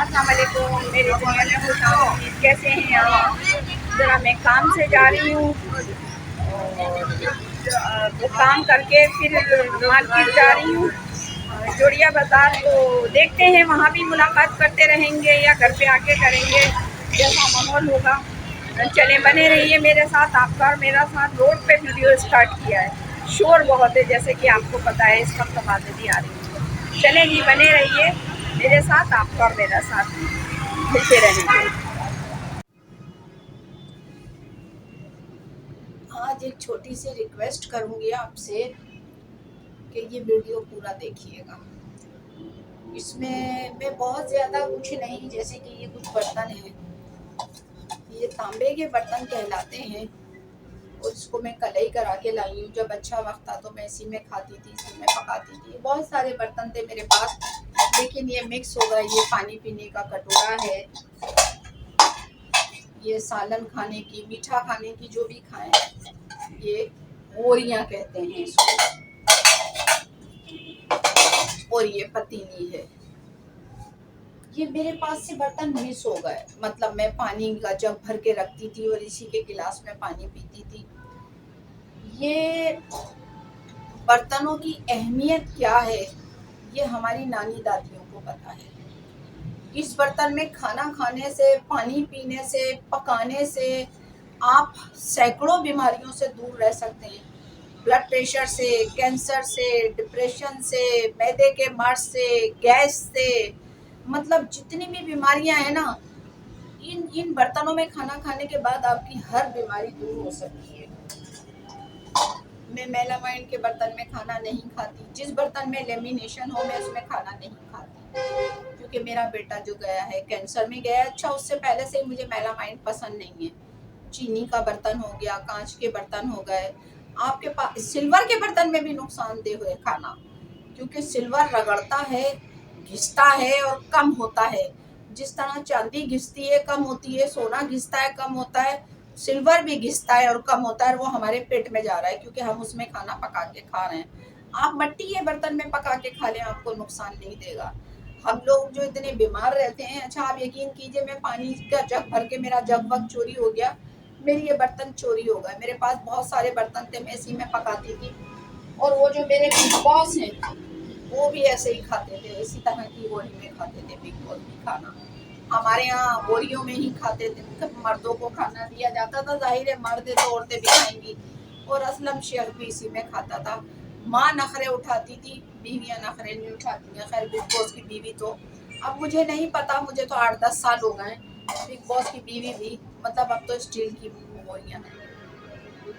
अस्सलाम वालेकुम मेरे दुनिया में खुश कैसे हैं आप। ज़रा मैं काम से जा रही हूँ और वो काम करके फिर मार्केट जा रही हूँ जोड़िया बाज़ार। तो देखते हैं वहाँ भी मुलाकात करते रहेंगे या घर पे आके करेंगे, जैसा माहौल होगा। चले बने रहिए मेरे साथ। आपका और मेरा साथ रोड पे वीडियो स्टार्ट किया है। शोर बहुत है जैसे कि आपको पता है, इस वक्त आवाज़ें भी आ रही हैं। चलें जी, बने रहिए मेरे साथ। आपका और मेरा साथ मिलते रहेंगे। आज एक छोटी सी रिक्वेस्ट करूंगी आपसे कि ये वीडियो पूरा देखिएगा। इसमें मैं बहुत ज़्यादा कुछ नहीं, जैसे कि ये कुछ बर्तन हैं, ये तांबे के बर्तन कहलाते हैं और इसको मैं कढ़ाई करा के लाई हूँ। जब अच्छा वक्त था तो मैं इसी में खाती थी, इसी में पकाती थी। बहुत सारे बर्तन थे मेरे पास, लेकिन ये मिक्स हो गया। ये पानी पीने का कटोरा है, ये सालन खाने की, मीठा खाने की, जो भी खाएं, ये ओरियां कहते हैं इसको, और ये पतीली है। ये मेरे पास से बर्तन मिस हो गए। मतलब मैं पानी का जग भर के रखती थी और इसी के गिलास में पानी पीती थी। ये बर्तनों की अहमियत क्या है, ये हमारी नानी दादियों को पता है। इस बर्तन में खाना खाने से, पानी पीने से, पकाने से आप सैकड़ों बीमारियों से दूर रह सकते हैं। ब्लड प्रेशर से, कैंसर से, डिप्रेशन से, मैदे के मर्ज से, गैस से, मतलब जितनी भी बीमारियां हैं ना, इन बर्तनों में खाना खाने के बाद आपकी हर बीमारी दूर हो सकती है। मैं मेलामाइन के बर्तन में खाना नहीं खाती। जिस बर्तन में लेमिनेशन हो मैं उसमें खाना नहीं खाती, क्योंकि मेरा बेटा जो गया है कैंसर में गया। अच्छा, उससे पहले से ही मुझे मेलामाइन पसंद नहीं है। चीनी का बर्तन हो गया, कांच के बर्तन हो गए। आपके पास सिल्वर के बर्तन में भी नुकसानदेह है खाना, क्योंकि सिल्वर रगड़ता है, घिसता है और कम होता है। जिस तरह चांदी घिसती है, कम होती है, सोना घिसता है, कम होता है, सिल्वर भी घिसता है और कम होता है। वो हमारे पेट में जा रहा है क्योंकि हम उसमें खाना पका के खा रहे हैं। आप मिट्टी के बर्तन में पका के खा लें, आपको नुकसान नहीं देगा। हम लोग जो इतने बीमार रहते हैं, अच्छा आप यकीन कीजिए, मैं पानी का जग भर के, मेरा जग वग चोरी हो गया, मेरी ये बर्तन चोरी हो गए। मेरे पास बहुत सारे बर्तन थे, मैं इसी में पकाती थी। और वो जो मेरे बिग बॉस हैं, वो भी ऐसे ही खाते थे, इसी तरह की बोरी में खाते थे बिग बॉस भी खाना। हमारे यहाँ बोरियों में ही खाते थे। मर्दों को खाना दिया जाता था, जाहिर है मर्द है तो औरतें भी खाएंगी, और असलम शेख भी इसी में खाता था। माँ नखरे उठाती थी, बीवियाँ नखरे नहीं उठाती हैं। खैर बिग बॉस की बीवी तो अब मुझे नहीं पता, मुझे तो 8-10 साल हो गए। बिग बॉस की बीवी भी, मतलब अब तो स्टील की बोरियाँ हैं।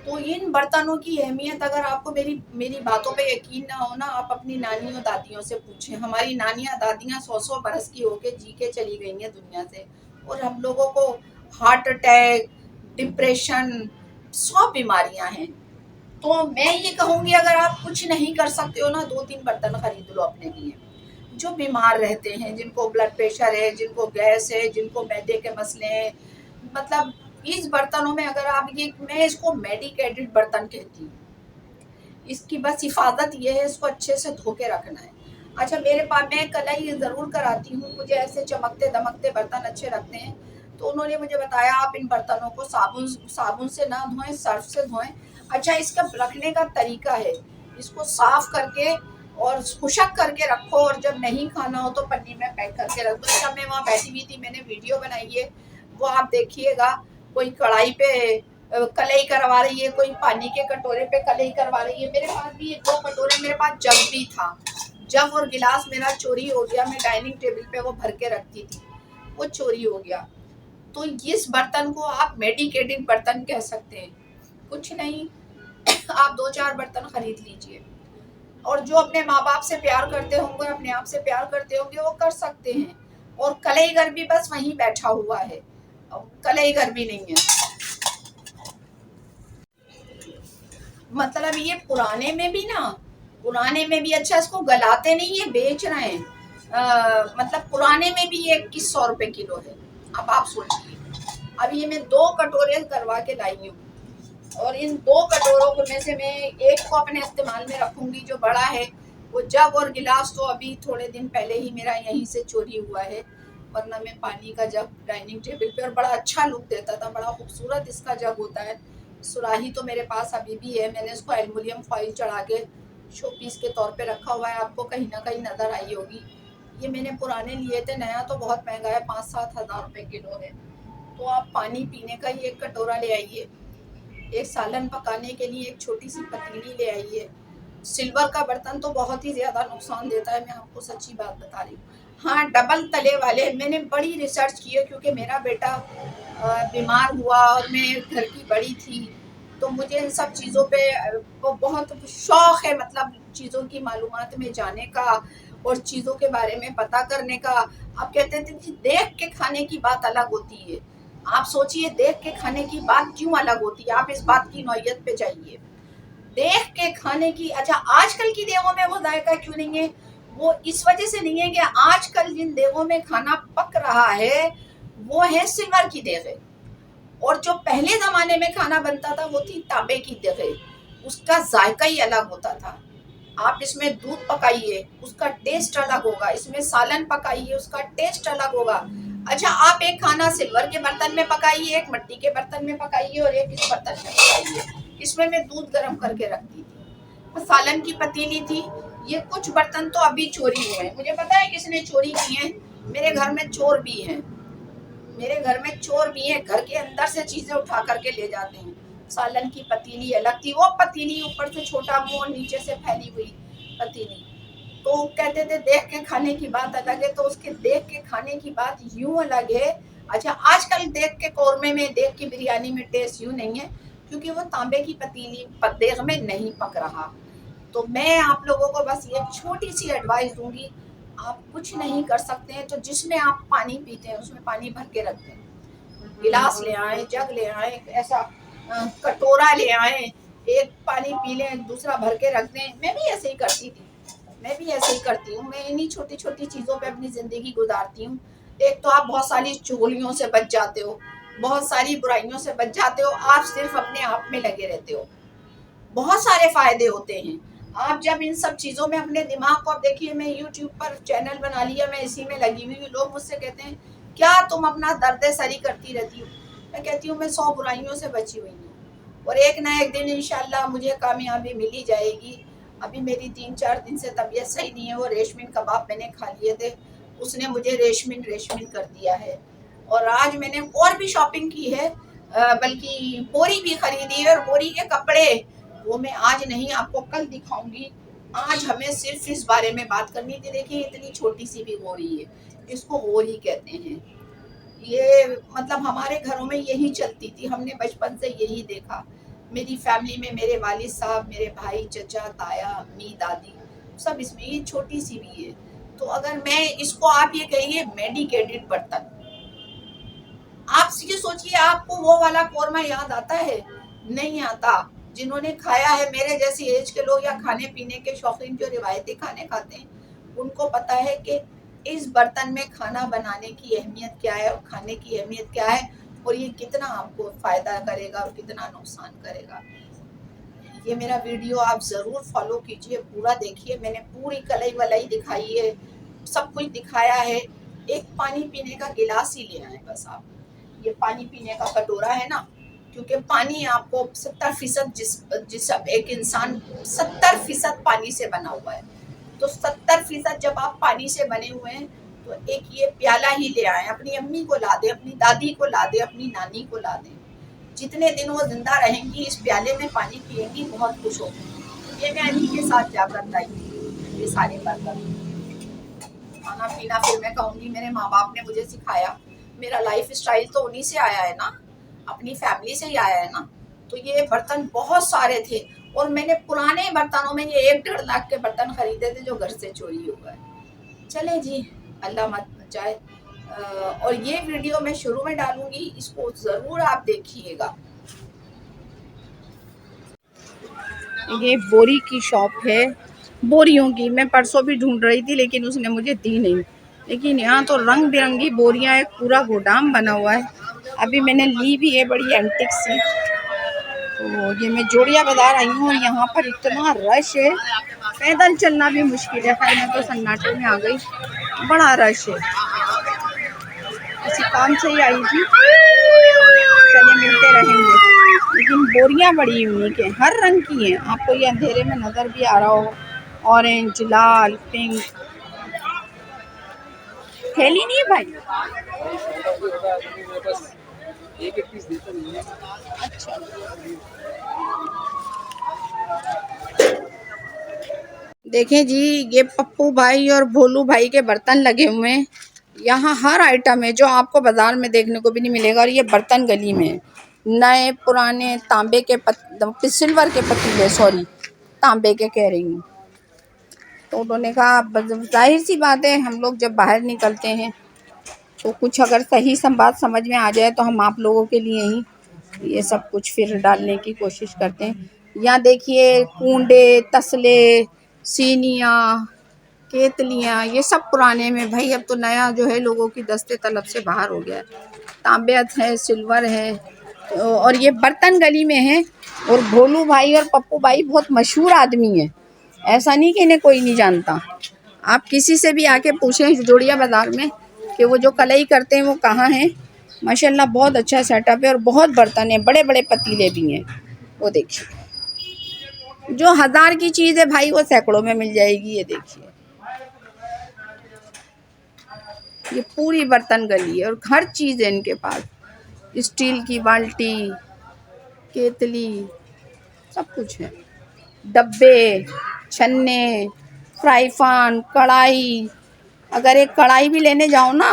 तो इन बर्तनों की अहमियत, अगर आपको मेरी मेरी बातों पे यकीन ना हो ना, आप अपनी नानियों दादियों से पूछें। हमारी नानियां दादियां 100-100 बरस की होके जी के चली गई हैं दुनिया से, और हम लोगों को हार्ट अटैक, डिप्रेशन, 100 बीमारियां हैं। तो मैं ये कहूंगी, अगर आप कुछ नहीं कर सकते हो ना, 2-3 बर्तन खरीद लो अपने लिए। जो बीमार रहते हैं, जिनको ब्लड प्रेशर है, जिनको गैस है, जिनको मैदे के मसले हैं, मतलब इस बर्तनों में अगर आप ये, मैं इसको मेडिकेटेड बर्तन कहती हूँ। इसकी बस हिफाजत ये है, इसको अच्छे से धो के रखना है। अच्छा, मेरे पास, मैं कढ़ाई ज़रूर कराती हूँ, मुझे ऐसे चमकते दमकते बर्तन अच्छे लगते हैं। तो उन्होंने मुझे बताया आप इन बर्तनों को साबुन से ना धोएं, सर्फ से धोएं। अच्छा, इसका रखने का तरीका है, इसको साफ करके और खुशक करके रखो, और जब नहीं खाना हो तो पन्नी में पैक करके रख दो। जब मैं वहाँ बैठी हुई थी, मैंने वीडियो बनाई है, वो आप देखिएगा। कोई कढ़ाई पे कलई करवा रही है, कोई पानी के कटोरे पे कलई करवा रही है। मेरे पास भी 2 कटोरे, मेरे पास जग भी था। जग और गिलास मेरा चोरी हो गया। मैं डाइनिंग टेबल पे वो भर के रखती थी, वो चोरी हो गया। तो इस बर्तन को आप मेडिकेटेड बर्तन कह सकते हैं। कुछ नहीं, आप 2-4 बर्तन खरीद लीजिए, और जो अपने माँ बाप से प्यार करते होंगे, अपने आप से प्यार करते होंगे, वो कर सकते हैं। और कलईगर भी बस वहीं बैठा हुआ है, कलईगर भी नहीं है। मतलब ये पुराने में भी ना, पुराने में भी, अच्छा इसको गलाते नहीं है, बेच रहे हैं। मतलब पुराने में भी ये 2100 रुपए किलो है। अब आप सोचिए, अब ये मैं 2 कटोरे करवा के लाई हूँ, और इन 2 कटोरों को में से मैं एक को अपने इस्तेमाल में रखूंगी, जो बड़ा है। वो जग और गिलास तो अभी थोड़े दिन पहले ही मेरा यहीं से चोरी हुआ है, वरना मैं पानी का जग डाइनिंग टेबल पे, और बड़ा अच्छा लुक देता था, बड़ा खूबसूरत इसका जग होता है। सुराही तो मेरे पास अभी भी है, मैंने उसको एल्युमिनियम फॉइल चढ़ा के शो पीस के तौर पे रखा हुआ है, आपको कहीं ना कहीं नज़र आई होगी। ये मैंने पुराने लिए थे, नया तो बहुत महंगा है, 5-7 हज़ार रुपये किलो है। तो आप पानी पीने का ही एक कटोरा ले आइए, एक सालन पकाने के लिए एक छोटी सी पतीली ले आइए। सिल्वर का बर्तन तो बहुत ही ज़्यादा नुकसान देता है, मैं आपको सच्ची बात बता रही हूँ। हाँ, डबल तले वाले मैंने बड़ी रिसर्च की है, क्योंकि मेरा बेटा बीमार हुआ और मैं घर की बड़ी थी, तो मुझे इन सब चीज़ों पे बहुत शौक़ है, मतलब चीज़ों की मालूमात में जाने का और चीज़ों के बारे में पता करने का। आप कहते थे कि देख के खाने की बात अलग होती है, आप सोचिए देख के खाने की बात क्यों अलग होती है, आप इस बात की नौयत पे जाइए। देख के खाने की, अच्छा आजकल की देगों में वो जायका क्यों नहीं है? वो इस वजह से नहीं है कि आजकल जिन देगों में खाना पक रहा है वो है सिल्वर की देगें, और जो पहले जमाने में खाना बनता था वो थी तांबे की देगें। उसका जायका ही अलग होता था। आप इसमें दूध पकाइए, उसका टेस्ट अलग होगा, इसमें सालन पकाइए, उसका टेस्ट अलग होगा। अच्छा, आप एक खाना सिल्वर के बर्तन में पकाइए, एक मिट्टी के बर्तन में पकाइए और एक इस बर्तन में पकाइए। इसमें मैं दूध गर्म करके रखती थी, सालन की पतीली थी। ये कुछ बर्तन तो अभी चोरी हुए हैं, मुझे पता है किसने चोरी किए हैं। मेरे घर में चोर भी हैं, मेरे घर में चोर भी हैं, घर के अंदर से चीजें उठा करके ले जाते हैं। सालन की पतीली अलग थी, वो पतीली ऊपर से छोटा मुंह और नीचे से फैली हुई पतीली। तो कहते थे देख के खाने की बात अलग है, तो उसके देख के खाने की बात यूं अलग है। अच्छा, आजकल देख के कौरमे में, देख के बिरयानी में टेस्ट यूं नहीं है, क्योंकि वो तांबे की पतीली देग में नहीं पक रहा। तो मैं आप लोगों को बस ये छोटी सी एडवाइस दूंगी, आप कुछ नहीं कर सकते हैं तो जिसमें आप पानी पीते हैं उसमें पानी भर के रख दें। गिलास ले आए, जग ले आए, ऐसा कटोरा ले आए, एक पानी पी लें, दूसरा भर के रख दें। मैं भी ऐसे ही करती थी, मैं भी ऐसे ही करती हूँ। मैं इन्हीं छोटी छोटी चीज़ों पे अपनी ज़िंदगी गुजारती हूँ। एक तो आप बहुत सारी चुगलियों से बच जाते हो, बहुत सारी बुराइयों से बच जाते हो, आप सिर्फ अपने आप में लगे रहते हो। बहुत सारे फायदे होते हैं आप जब इन सब चीज़ों में अपने दिमाग को, अब देखिए मैं यूट्यूब पर चैनल बना लिया, मैं इसी में लगी हुई हूँ। लोग मुझसे कहते हैं क्या तुम अपना दर्द सरी करती रहती हो? मैं कहती हूँ मैं 100 बुराइयों से बची हुई हूँ और एक ना एक दिन इंशाल्लाह मुझे कामयाबी मिल ही जाएगी। अभी मेरी 3-4 दिन से तबीयत सही नहीं है। वो रेशमिन कबाब मैंने खा लिए थे, उसने मुझे रेशमिन कर दिया है। और आज मैंने और भी शॉपिंग की है, बल्कि बोरी भी खरीदी है, और बोरी के कपड़े वो मैं आज नहीं, आपको कल दिखाऊंगी। आज हमें सिर्फ इस बारे में बात करनी थी। देखिए इतनी छोटी सी भी बोरी है, इसको बोरी कहते हैं। ये मतलब हमारे घरों में यही चलती थी, हमने बचपन से यही देखा। मेरी फैमिली में मेरे वालिद साहब, मेरे भाई, चचा, ताया, अम्मी, दादी, सब इसमें, ये छोटी सी भी है। तो अगर मैं इसको, आप ये कहिए मेडिकेटेड बर्तन, आप ये सोचिए आपको वो वाला कोरमा याद आता है? नहीं आता। जिन्होंने खाया है, मेरे जैसी एज के लोग या खाने पीने के शौकीन जो रिवायती खाने खाते हैं, उनको पता है कि इस बर्तन में खाना बनाने की अहमियत क्या है और खाने की अहमियत क्या है, और ये कितना आपको फ़ायदा करेगा और कितना नुकसान करेगा। ये मेरा वीडियो आप ज़रूर फॉलो कीजिए, पूरा देखिए। मैंने पूरी कलई वलई दिखाई है, सब कुछ दिखाया है। एक पानी पीने का गिलास ही ले आए बस आप। ये पानी पीने का कटोरा है ना, क्योंकि पानी आपको 70% जिस एक इंसान 70% पानी से बना हुआ है, तो 70% जब आप पानी से बने हुए हैं तो एक ये प्याला ही ले आए। अपनी अम्मी को ला दे, अपनी दादी को ला दे, अपनी नानी को ला दे। जितने दिन वो जिंदा रहेंगी इस प्याले में पानी पिएंगी, बहुत खुश होगी। ये मैं अली के साथ जाकर लाई ये सारे बर्तन। खाना पीना फिर मैं कहूँगी मेरे माँ बाप ने मुझे सिखाया, मेरा लाइफ स्टाइल तो उन्हीं से आया है ना, अपनी फैमिली से ही आया है ना। तो ये बर्तन बहुत सारे थे, और मैंने पुराने बर्तनों में ये 1-1.5 लाख के बर्तन खरीदे थे जो घर से चोरी हो गए। चले जी, अल्लाह मत बचाए। और ये वीडियो मैं शुरू में डालूंगी, इसको ज़रूर आप देखिएगा। ये बोरी की शॉप है, बोरियों की। मैं परसों भी ढूंढ रही थी लेकिन उसने मुझे दी नहीं। लेकिन यहाँ तो रंग बिरंगी बोरियां, एक पूरा गोदाम बना हुआ है। अभी मैंने ली भी है, बड़ी एंटिक सी। तो ये मैं जोड़िया बाजार आई हूँ और यहाँ पर इतना रश है, पैदल चलना भी मुश्किल है। खैर मैं तो सन्नाटे में आ गई, बड़ा रश है। किसी काम से ही आई थी। चलिए मिलते रहेंगे। लेकिन बोरियां बड़ी यूनिक है, हर रंग की हैं। आपको ये अंधेरे में नज़र भी आ रहा हो, ऑरेंज, लाल, पिंक। थैली नहीं है भाई? एक एक पीस देता नहीं है। अच्छा, देखें जी, ये पप्पू भाई और भोलू भाई के बर्तन लगे हुए हैं। यहाँ हर आइटम है जो आपको बाजार में देखने को भी नहीं मिलेगा। और ये बर्तन गली में है, नए पुराने तांबे के सिल्वर के पतीले, सॉरी तांबे के कह रही हूँ। तो उन्होंने कहा जाहिर सी बात है, हम लोग जब बाहर निकलते हैं तो कुछ अगर सही बात समझ में आ जाए तो हम आप लोगों के लिए ही ये सब कुछ फिर डालने की कोशिश करते हैं। यहाँ देखिए कूंडे, तसले, सीनियाँ, केतलियाँ, ये सब पुराने में भाई। अब तो नया जो है लोगों की दस्ते तलब से बाहर हो गया है। तांबेत है, सिल्वर है, और ये बर्तन गली में है। और भोलू भाई और पप्पू भाई बहुत मशहूर आदमी है, ऐसा नहीं कि इन्हें कोई नहीं जानता। आप किसी से भी आके पूछें जोड़िया बाज़ार में कि वो जो कलई करते हैं वो कहाँ हैं। माशाल्लाह बहुत अच्छा सेटअप है और बहुत बर्तन है, बड़े बड़े पतीले भी हैं। वो देखिए, जो 1000 की चीज़ है भाई वो सैकड़ों में मिल जाएगी। ये देखिए, ये पूरी बर्तन गली है और हर चीज़ है इनके पास। स्टील की बाल्टी, केतली, सब कुछ है। डब्बे, छन्ने, फ्राई पैन, कढ़ाई। अगर एक कढ़ाई भी लेने जाओ ना,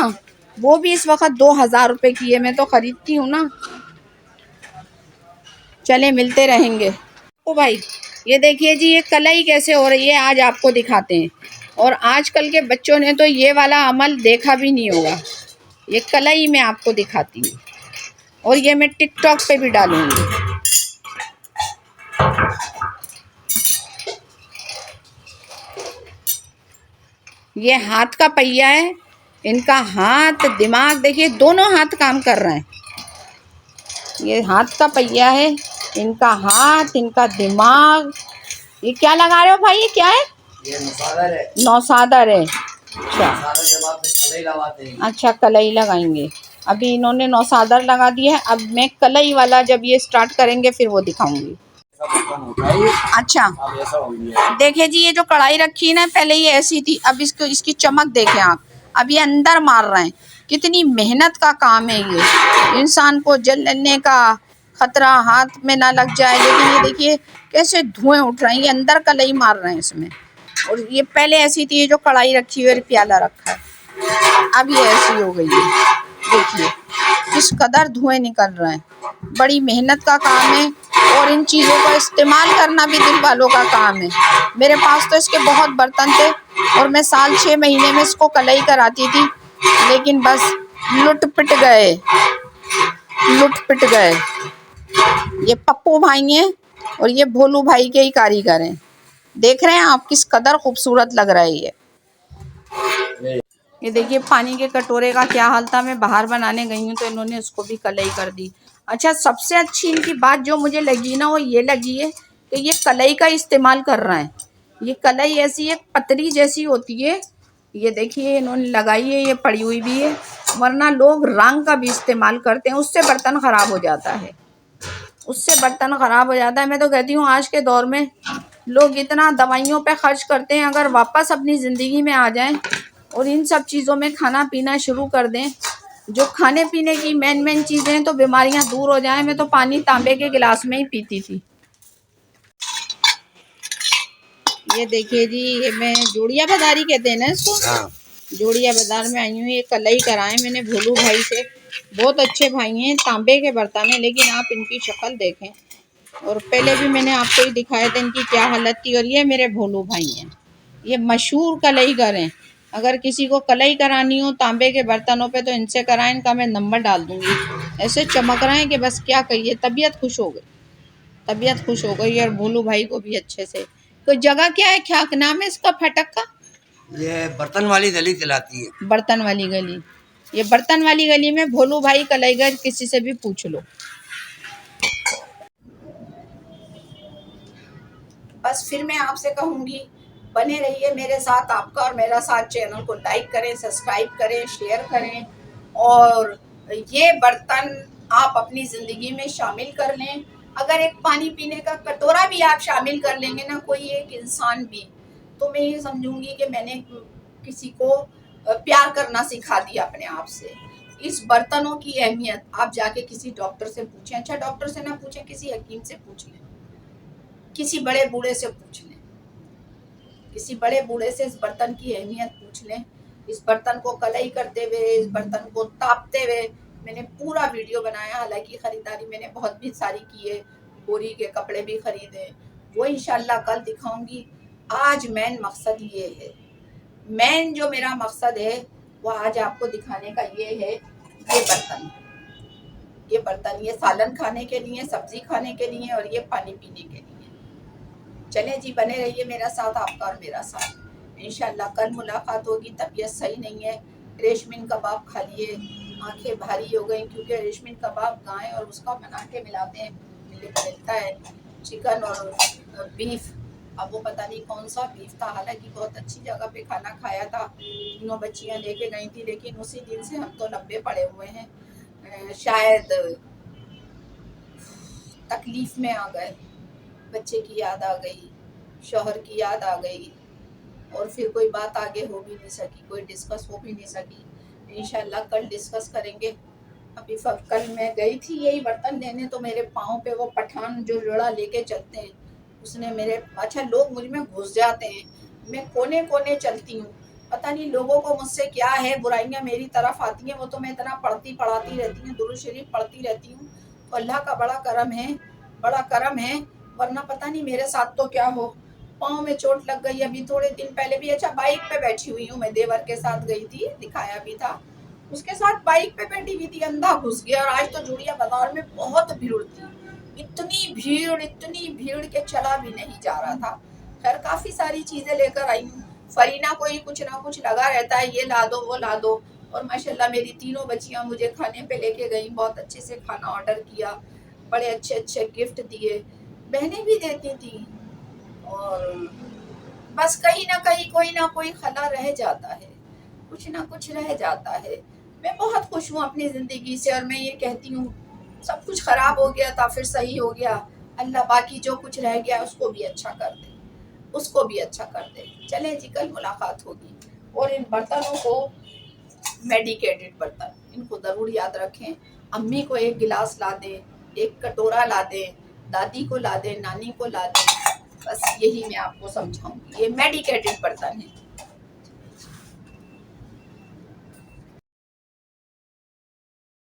वो भी इस वक्त 2000 रुपये की है। मैं तो ख़रीदती हूँ ना। चले मिलते रहेंगे। ओ भाई, ये देखिए जी, ये कलाई कैसे हो रही है आज आपको दिखाते हैं। और आजकल के बच्चों ने तो ये वाला अमल देखा भी नहीं होगा। ये कलाई मैं आपको दिखाती हूँ और ये मैं टिकटॉक पे भी डालूंगी। ये हाथ का पहिया है, इनका हाथ दिमाग देखिए, दोनों हाथ काम कर रहे हैं। ये हाथ का पहिया है, इनका हाथ, इनका दिमाग। ये क्या लगा रहे हो भाई, ये क्या है? ये नौसादर है। नौसादर है, अच्छा। कलई लगाते हैं। अच्छा, कलई लगाएंगे। अभी इन्होंने नौसादर लगा दिया है। अब मैं कलई वाला जब ये स्टार्ट करेंगे फिर वो दिखाऊंगी। अच्छा, देखिए जी, ये जो कढ़ाई रखी है ना, पहले ये ऐसी थी, अब इसको इसकी चमक देखें आप। अब ये अंदर मार रहे हैं। कितनी मेहनत का काम है ये, इंसान को जलने का खतरा हाथ में ना लग जाए। लेकिन ये देखिए कैसे धुएं उठ रहे हैं, ये अंदर कलई मार रहे हैं इसमें। और ये पहले ऐसी थी, ये जो कढ़ाई रखी हुई है, प्याला रखा है, अब ये ऐसी हो गई है। देखिए किस कदर धुएं निकल रहे हैं। बड़ी मेहनत का काम है और इन चीज़ों का इस्तेमाल करना भी दिल वालों का काम है। मेरे पास तो इसके बहुत बर्तन थे और मैं साल 6 महीने में इसको कलई कराती थी, लेकिन बस लुट पिट गए, लुट पिट गए। ये पप्पू भाई हैं और ये भोलू भाई के ही कारीगर हैं। देख रहे हैं आप किस कदर खूबसूरत लग रहा है ये देखिए पानी के कटोरे का क्या हाल था। मैं बाहर बनाने गई हूँ तो इन्होंने उसको भी कलई कर दी। अच्छा, सबसे अच्छी इनकी बात जो मुझे लगी ना, वो ये लगी है कि ये कलई का इस्तेमाल कर रहे हैं। ये कलई ऐसी एक पतरी जैसी होती है, ये देखिए इन्होंने लगाई है, ये पड़ी हुई भी है। वरना लोग रंग का भी इस्तेमाल करते हैं, उससे बर्तन ख़राब हो जाता है, उससे बर्तन ख़राब हो जाता है। मैं तो कहती हूँ आज के दौर में लोग इतना दवाइयों पे खर्च करते हैं, अगर वापस अपनी ज़िंदगी में आ जाएं और इन सब चीज़ों में खाना पीना शुरू कर दें, जो खाने पीने की मेन चीज़ें हैं, तो बीमारियां दूर हो जाएं। मैं तो पानी तांबे के गिलास में ही पीती थी। ये देखिए जी, ये मैं जोड़िया बाजारी कहते हैं ना इसको। हाँ। जोड़िया बाजार में आई हूँ, ये कलई कराए मैंने भोलू भाई से। बहुत अच्छे भाई हैं, तांबे के बर्तन हैं, लेकिन आप इनकी शक्ल देखें। और पहले भी मैंने आपको ही दिखाया था इनकी क्या हालत थी। और ये मेरे भोलू भाई हैं, ये मशहूर कलईगर हैं। अगर किसी को कलई करानी हो तांबे के बर्तनों पे तो इनसे कराएं, इनका मैं नंबर डाल दूंगी। ऐसे चमक रहे हैं कि बस क्या कहिए, तबीयत खुश हो गई, तबीयत खुश हो गई। और भोलू भाई को भी अच्छे से। तो जगह क्या है, क्या नाम है इसका फाटक का? ये बर्तन वाली गली कहलाती है। बर्तन वाली गली। ये बर्तन वाली गली में भोलू भाई कलईगर, किसी से भी पूछ लो। बस फिर मैं आपसे कहूँगी, बने रहिए मेरे साथ। आपका और मेरा साथ, चैनल को लाइक करें, सब्सक्राइब करें, शेयर करें और ये बर्तन आप अपनी ज़िंदगी में शामिल कर लें। अगर एक पानी पीने का कटोरा भी आप शामिल कर लेंगे ना, कोई एक इंसान भी, तो मैं ये समझूंगी कि मैंने किसी को प्यार करना सिखा दिया अपने आप से। इस बर्तनों की अहमियत आप जाके किसी डॉक्टर से पूछें, अच्छा डॉक्टर से ना पूछें, किसी हकीम से पूछ लें, किसी बड़े बूढ़े से पूछ लें, किसी बड़े बूढ़े से इस बर्तन की अहमियत पूछ लें। इस बर्तन को कलई करते हुए, इस बर्तन को तापते हुए मैंने पूरा वीडियो बनाया। हालांकि खरीदारी मैंने बहुत भी सारी की है, बोरी के कपड़े भी खरीदे, वो इंशाल्लाह कल दिखाऊंगी। आज मेन मकसद ये है, मेन जो मेरा मकसद है वो आज आपको दिखाने का ये है। ये बर्तन ये सालन खाने के लिए, सब्जी खाने के लिए और ये पानी पीने के लिए। चले जी, बने रहिए मेरा साथ, आपका और मेरा साथ। इंशाल्लाह कल मुलाकात होगी। तबीयत सही नहीं है, रेशमिन कबाब खा लिए, आंखें भारी हो गई, क्योंकि रेशमिन कबाब गाय और उसका बना के मिलाते हैं, मिलता है चिकन और बीफ। अब वो पता नहीं कौन सा बीफ था। हालांकि बहुत अच्छी जगह पे खाना खाया था, तीनों बच्चियां लेके गई थी, लेकिन उसी दिन से हम तो लंबे पड़े हुए हैं। शायद तकलीफ में आ गए, बच्चे की याद आ गई, शौहर की याद आ गई, और फिर कोई बात आगे हो भी नहीं सकी, कोई डिस्कस हो भी नहीं सकी। इंशाल्लाह कल डिस्कस करेंगे। अभी कल मैं गई थी यही बर्तन लेने, तो मेरे पाँव पे वो पठान जो लोड़ा लेके चलते हैं, उसने मेरे, अच्छा लोग मुझ में घुस जाते हैं, मैं कोने कोने चलती हूँ, पता नहीं लोगों को मुझसे क्या है, बुराइयां मेरी तरफ आती हैं। वो तो मैं इतना पढ़ाती रहती हूँ, दुरूद शरीफ पढ़ती रहती हूँ, तो अल्लाह का बड़ा करम है, बड़ा करम है। वरना पता नहीं मेरे साथ तो क्या हो, पाँव में चोट लग गई अभी थोड़े दिन पहले भी। अच्छा बाइक पे बैठी हुई हूँ, मैं देवर के साथ गई थी, दिखाया भी था, उसके साथ बाइक पे बैठी हुई थी, अंधा घुस गया। और आज तो जुड़िया बाजार में बहुत भीड़ थी, इतनी भीड़ के चला भी नहीं जा रहा था। खैर काफी सारी चीजें लेकर आई हूँ। फरीना को ही कुछ ना कुछ लगा रहता है, ये ला दो वो ला दो, और माशाल्लाह मेरी तीनों बच्चियां मुझे खाने पे लेके गई, बहुत अच्छे से खाना ऑर्डर किया, बड़े अच्छे अच्छे गिफ्ट दिए, बहनें भी देती थी। और बस कहीं ना कहीं कोई ना कोई खला रह जाता है, कुछ ना कुछ रह जाता है। मैं बहुत खुश हूँ अपनी ज़िंदगी से, और मैं ये कहती हूँ सब कुछ ख़राब हो गया था फिर सही हो गया, अल्लाह बाकी जो कुछ रह गया उसको भी अच्छा कर दे, उसको भी अच्छा कर दे। चलें जी, कल मुलाकात होगी। और इन बर्तनों को, मेडिकेटेड बर्तन, इनको ज़रूर याद रखें। अम्मी को एक गिलास ला दें, एक कटोरा ला दें, दादी को ला दें, नानी को ला दें, बस यही मैं आपको समझाऊंगी। ये मेडिकेटेड बर्तन है।